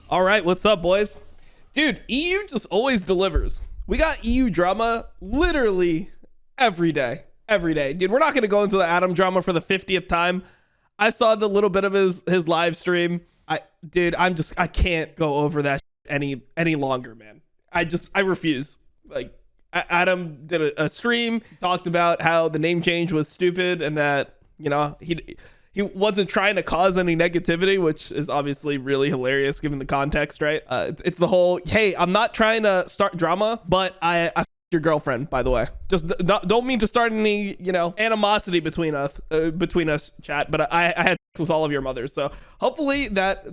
All right, what's up, boys? Dude, EU just always delivers. We got EU drama literally every day. Every day. Dude, we're not going to go into the Adam drama for the 50th time. I saw the little bit of his live stream. I can't go over that any longer, man. I refuse. Like, Adam did a stream, talked about how the name change was stupid and that, you know, he wasn't trying to cause any negativity, which is obviously really hilarious given the context, right? It's the whole, hey, I'm not trying to start drama, but I your girlfriend, by the way. Just don't mean to start any, you know, animosity between us, chat. But I had sex with all of your mothers, so hopefully that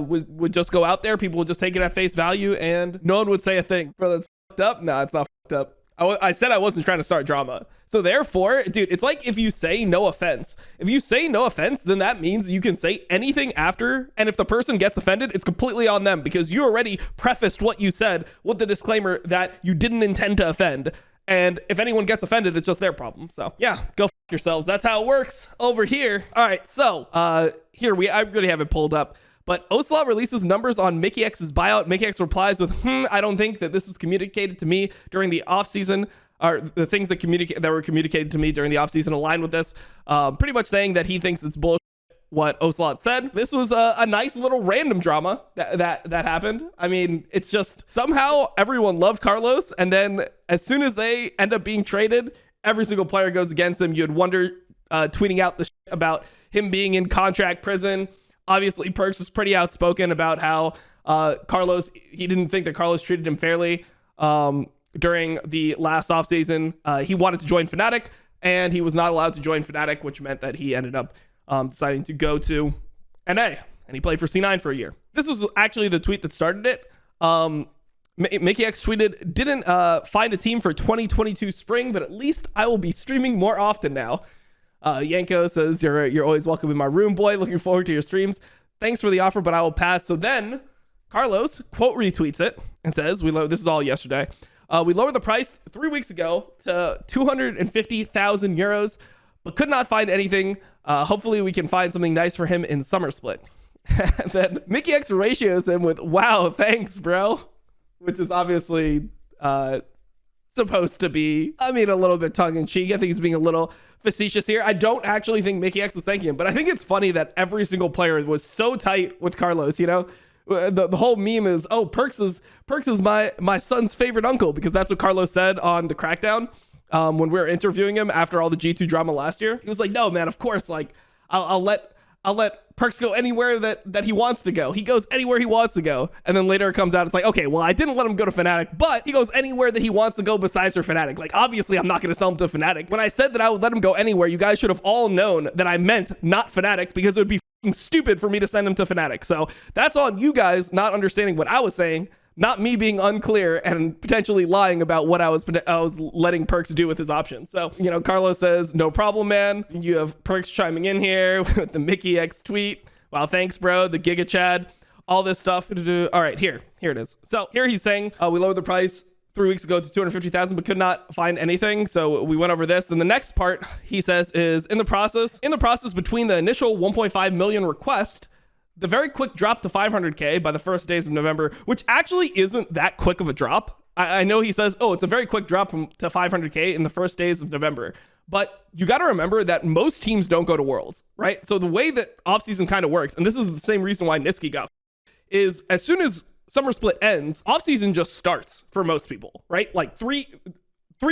would just go out there. People would just take it at face value, and no one would say a thing. Bro, that's fucked up. No, it's not fucked up. I said I wasn't trying to start drama. So therefore, dude, it's like if you say no offense. If you say no offense, then that means you can say anything after. And if the person gets offended, it's completely on them because you already prefaced what you said with the disclaimer that you didn't intend to offend. And if anyone gets offended, it's just their problem. So yeah, go f yourselves. That's how it works over here. All right, so I really have it pulled up. But Ocelote releases numbers on Mikyx's buyout. Mikyx replies with, I don't think that this was communicated to me during the offseason, or the things that were communicated to me during the offseason align with this. Pretty much saying that he thinks it's bullshit what Ocelote said. This was a nice little random drama that happened. I mean, it's just somehow everyone loved Carlos, and then as soon as they end up being traded, every single player goes against them. You'd wonder, tweeting out the shit about him being in contract prison. Obviously, Perks was pretty outspoken about how he didn't think that Carlos treated him fairly during the last offseason. He wanted to join Fnatic, and he was not allowed to join Fnatic, which meant that he ended up deciding to go to NA, and he played for C9 for a year. This is actually the tweet that started it. Mikyx tweeted, didn't find a team for 2022 spring, but at least I will be streaming more often now. Yanko says, you're always welcome in my room, boy. Looking forward to your streams. Thanks for the offer, but I will pass. So then Carlos quote retweets it and says, this is all yesterday. We lowered the price 3 weeks ago to 250,000 euros, but could not find anything. Hopefully we can find something nice for him in Summer Split. And then Mikyx ratios him with, wow, thanks, bro. Which is obviously supposed to be, a little bit tongue-in-cheek. I think he's being a little facetious here. I don't actually think Mikyx was thanking him, but I think it's funny that every single player was so tight with Carlos, you know? The whole meme is, oh, Perks is my son's favorite uncle, because that's what Carlos said on the Crackdown when we were interviewing him after all the G2 drama last year. He was like, no, man, of course, like, I'll let Perks go anywhere that he wants to go. He goes anywhere he wants to go. And then later it comes out, it's like, okay, well, I didn't let him go to Fnatic, but he goes anywhere that he wants to go besides for Fnatic. Like, obviously, I'm not going to sell him to Fnatic. When I said that I would let him go anywhere, you guys should have all known that I meant not Fnatic, because it would be f***ing stupid for me to send him to Fnatic. So that's on you guys not understanding what I was saying, not me being unclear and potentially lying about what I was letting Perks do with his options. So, you know, Carlos says, no problem, man. You have Perks chiming in here with the Mikyx tweet. Wow, thanks, bro. The Giga Chad, all this stuff. All right, here it is. So here he's saying, we lowered the price 3 weeks ago to 250,000, but could not find anything. So we went over this. And the next part he says is in the process between the initial 1.5 million request, the very quick drop to 500K by the first days of November, which actually isn't that quick of a drop. I know he says, oh, it's a very quick drop to 500K in the first days of November. But you got to remember that most teams don't go to Worlds, right? So the way that offseason kind of works, and this is the same reason why Niski got, is as soon as Summer Split ends, offseason just starts for most people, right? Like three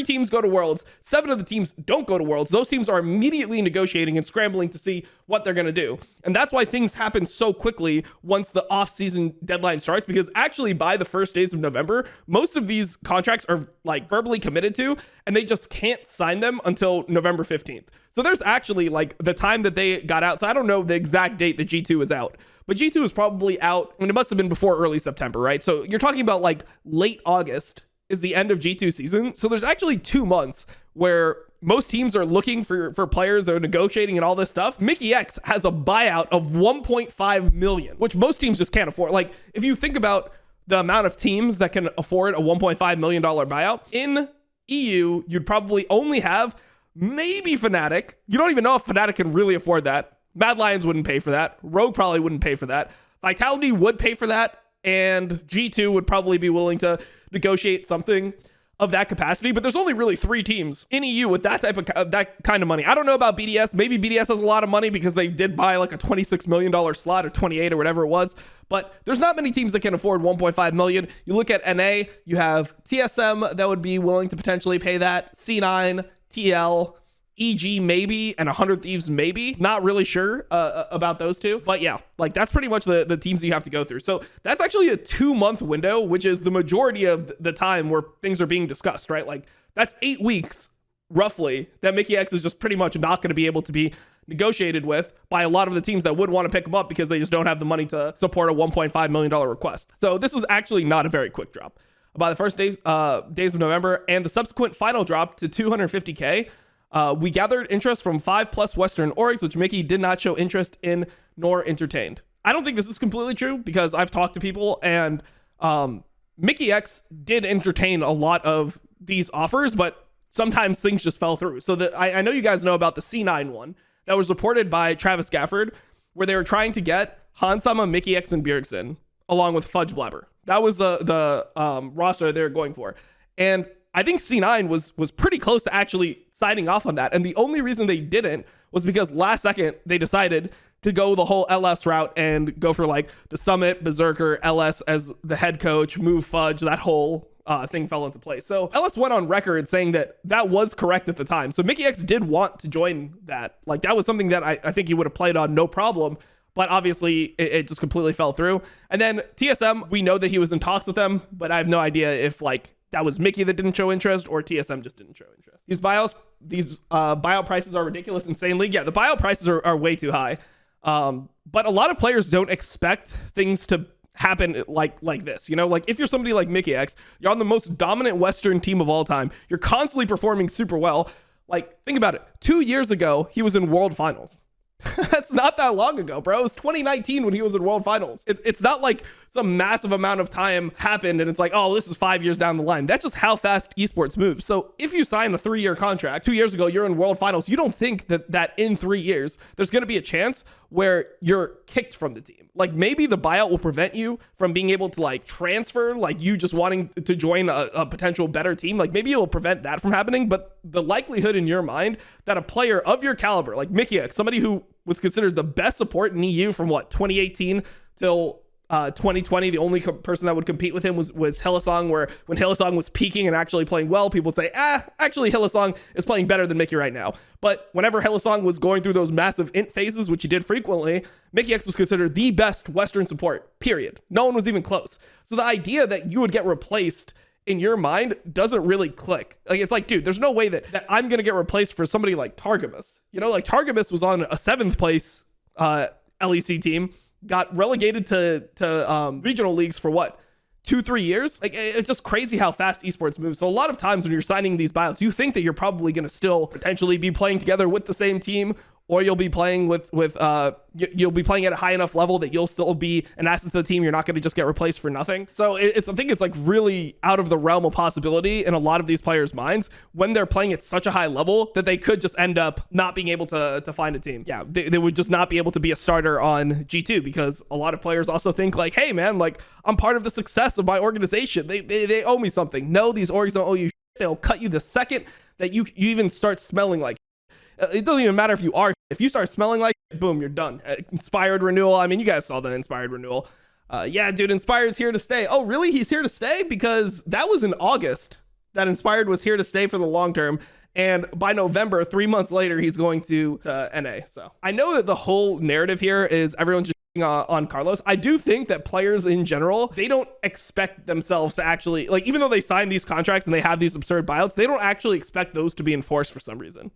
teams go to Worlds, 7 of the teams don't go to Worlds. Those teams are immediately negotiating and scrambling to see what they're going to do. And that's why things happen so quickly once the off-season deadline starts, because actually by the first days of November, most of these contracts are like verbally committed to, and they just can't sign them until November 15th. So there's actually like the time that they got out. So I don't know the exact date that G2 is out, but G2 is probably out. I mean, it must have been before early September, right? So you're talking about like late August is the end of G2 season. So there's actually 2 months where most teams are looking for players, they're negotiating and all this stuff. Mikyx has a buyout of 1.5 million, which most teams just can't afford. Like, if you think about the amount of teams that can afford a $1.5 million buyout, in EU, you'd probably only have maybe Fnatic. You don't even know if Fnatic can really afford that. Mad Lions wouldn't pay for that. Rogue probably wouldn't pay for that. Vitality would pay for that. and G2 would probably be willing to negotiate something of that capacity, but there's only really 3 teams in EU with that type of that kind of money. I don't know about BDS. Maybe BDS has a lot of money because they did buy like a $26 million slot or 28 or whatever it was, but there's not many teams that can afford 1.5 million. You look at NA, you have TSM that would be willing to potentially pay that, C9, TL, EG maybe, and 100 Thieves maybe. Not really sure about those two, but yeah, like that's pretty much the teams you have to go through. So that's actually a 2-month window, which is the majority of the time where things are being discussed, right? Like that's 8 weeks roughly that Mikyx is just pretty much not going to be able to be negotiated with by a lot of the teams that would want to pick them up because they just don't have the money to support a $1.5 million request. So this is actually not a very quick drop. By the first days of November and the subsequent final drop to 250K, we gathered interest from 5+ Western orgs, which Mickey did not show interest in nor entertained. I don't think this is completely true because I've talked to people and Mikyx did entertain a lot of these offers, but sometimes things just fell through. So I know you guys know about the C9 one that was reported by Travis Gafford, where they were trying to get Hansama, Mikyx, and Bjergsen along with Fudge Blabber. That was the roster they were going for. And I think C9 was pretty close to actually signing off on that. And the only reason they didn't was because last second they decided to go the whole LS route and go for like the Summit, Berserker, LS as the head coach, move Fudge, that whole thing fell into place. So LS went on record saying that was correct at the time. So Mikyx did want to join that. Like that was something that I think he would have played on no problem. But obviously it just completely fell through. And then TSM, we know that he was in talks with them, but I have no idea if like that was Mickey that didn't show interest or TSM just didn't show interest. These buyout prices are ridiculous, insanely. Yeah, the buyout prices are way too high. But a lot of players don't expect things to happen like this. You know, like if you're somebody like Mikyx, you're on the most dominant Western team of all time. You're constantly performing super well. Like, think about it. 2 years ago, he was in World Finals. That's not that long ago, bro. It was 2019 when he was in World Finals. It's not like some massive amount of time happened and it's like, oh, this is 5 years down the line. That's just how fast esports moves. So if you sign a 3-year contract, 2 years ago, you're in World Finals, you don't think that in 3 years, there's going to be a chance where you're kicked from the team. Like maybe the buyout will prevent you from being able to like transfer, like you just wanting to join a potential better team. Like maybe it'll prevent that from happening. But the likelihood in your mind that a player of your caliber, like Mikyx, somebody who was considered the best support in EU from what, 2018 till 2020, the only person that would compete with him was Hillsong, where when Hillsong was peaking and actually playing well, people would say, actually Hillsong is playing better than Mickey right now. But whenever Hillsong was going through those massive int phases, which he did frequently, Mikyx was considered the best Western support, period. No one was even close. So the idea that you would get replaced in your mind doesn't really click. Like, it's like, dude, there's no way that I'm going to get replaced for somebody like Targamas. You know, like Targamas was on a 7th place LEC team, got relegated to regional leagues for what, 2-3 years? Like, it's just crazy how fast esports moves. So a lot of times when you're signing these buyouts, you think that you're probably going to still potentially be playing together with the same team, or you'll be playing you'll be playing at a high enough level that you'll still be an asset to the team. You're not going to just get replaced for nothing. So I think it's like really out of the realm of possibility in a lot of these players' minds when they're playing at such a high level that they could just end up not being able to find a team. Yeah, they would just not be able to be a starter on G2 because a lot of players also think like, hey man, like I'm part of the success of my organization. They owe me something. No, these orgs don't owe you shit. They'll cut you the second that you even start smelling like shit. It doesn't even matter if you are. If you start smelling like shit, boom, you're done. Inspired renewal. I mean, you guys saw the Inspired renewal. Yeah, dude, Inspired's here to stay. Oh, really? He's here to stay? Because that was in August that Inspired was here to stay for the long term. And by November, 3 months later, he's going to NA. So I know that the whole narrative here is everyone's just on Carlos. I do think that players in general, they don't expect themselves to actually, like, even though they sign these contracts and they have these absurd buyouts, they don't actually expect those to be enforced for some reason.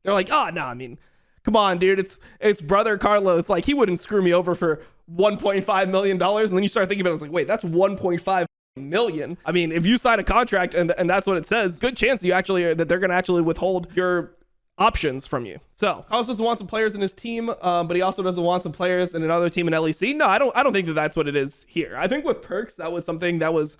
They're like, oh, no, I mean, come on, dude. It's brother Carlos. Like, he wouldn't screw me over for $1.5 million. And then you start thinking about it. It's like, wait, that's 1.5 million. I mean, if you sign a contract and that's what it says, good chance that they're going to actually withhold your options from you. So Carlos doesn't want some players in his team, but he also doesn't want some players in another team in LEC. No, I don't think that that's what it is here. I think with Perks, that was something that was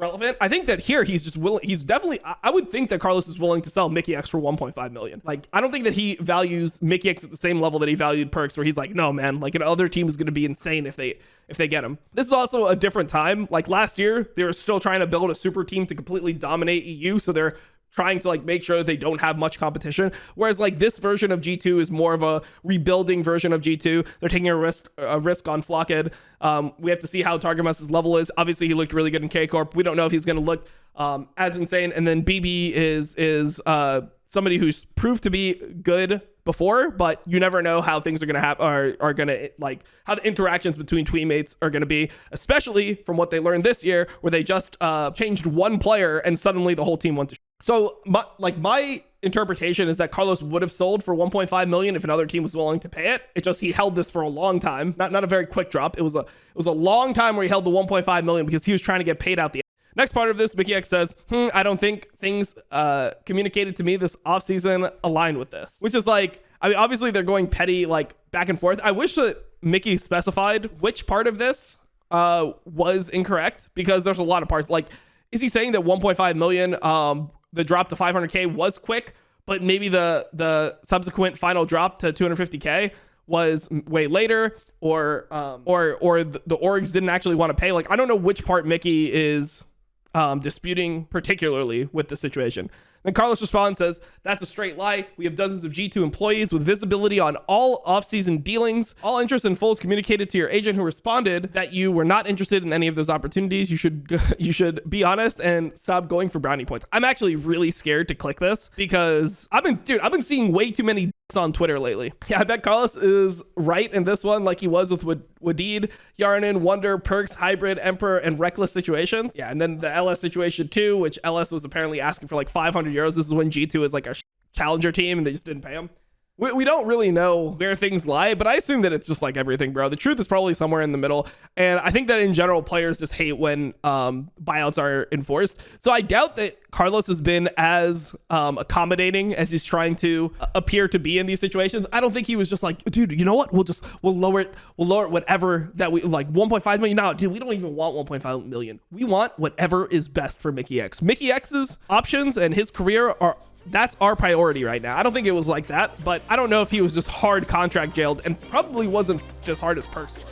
relevant. I think that here he's just willing. He's definitely, I would think that Carlos is willing to sell Mikyx for 1.5 million. Like, I don't think that he values Mikyx at the same level that he valued Perks, where he's like, no, man, like another team is going to be insane if they get him. This is also a different time. Like last year, they were still trying to build a super team to completely dominate EU. So they're trying to like make sure that they don't have much competition. Whereas like this version of G2 is more of a rebuilding version of G2. They're taking a risk on Flocked. We have to see how Targamas's level is. Obviously he looked really good in K-Corp. We don't know if he's going to look as insane. And then BB is somebody who's proved to be good before, but you never know how things are going to happen, are going to like how the interactions between teammates are going to be, especially from what they learned this year, where they just changed one player and suddenly the whole team went to So my interpretation is that Carlos would have sold for 1.5 million if another team was willing to pay it. It just, he held this for a long time, not a very quick drop. It was a long time where he held the 1.5 million because he was trying to get paid out the next part of this. Mikyx says, I don't think things communicated to me this offseason aligned with this, which is like, I mean, obviously they're going petty, like back and forth. I wish that Mickey specified which part of this was incorrect, because there's a lot of parts. Like, is he saying that 1.5 million, the drop to 500k was quick, but maybe the subsequent final drop to 250k was way later, or the orgs didn't actually want to pay? Like, I don't know which part Mickey is disputing particularly with the situation. Then Carlos responds, says, that's a straight lie. We have dozens of G2 employees with visibility on all off-season dealings. All interest in fulls communicated to your agent, who responded that you were not interested in any of those opportunities. You should be honest and stop going for brownie points. I'm actually really scared to click this because I've been seeing way too many on Twitter lately. Yeah, I bet Carlos is right in this one, like he was with Wadid, Yarnin, Wonder, Perks, Hybrid, Emperor, and Reckless situations. Yeah, and then the LS situation too, which LS was apparently asking for like 500 euros. This is when G2 is like a challenger team and they just didn't pay him. We don't really know where things lie, but I assume that it's just like everything, bro. The truth is probably somewhere in the middle. And I think that in general, players just hate when buyouts are enforced. So I doubt that Carlos has been as accommodating as he's trying to appear to be in these situations. I don't think he was just like, dude, you know what? We'll lower it whatever that we like. 1.5 million. No, dude, we don't even want 1.5 million. We want whatever is best for Mikyx. Mikyx's options and his career that's our priority right now. I don't think it was like that, but I don't know if he was just hard contract jailed, and probably wasn't as hard as Perks was.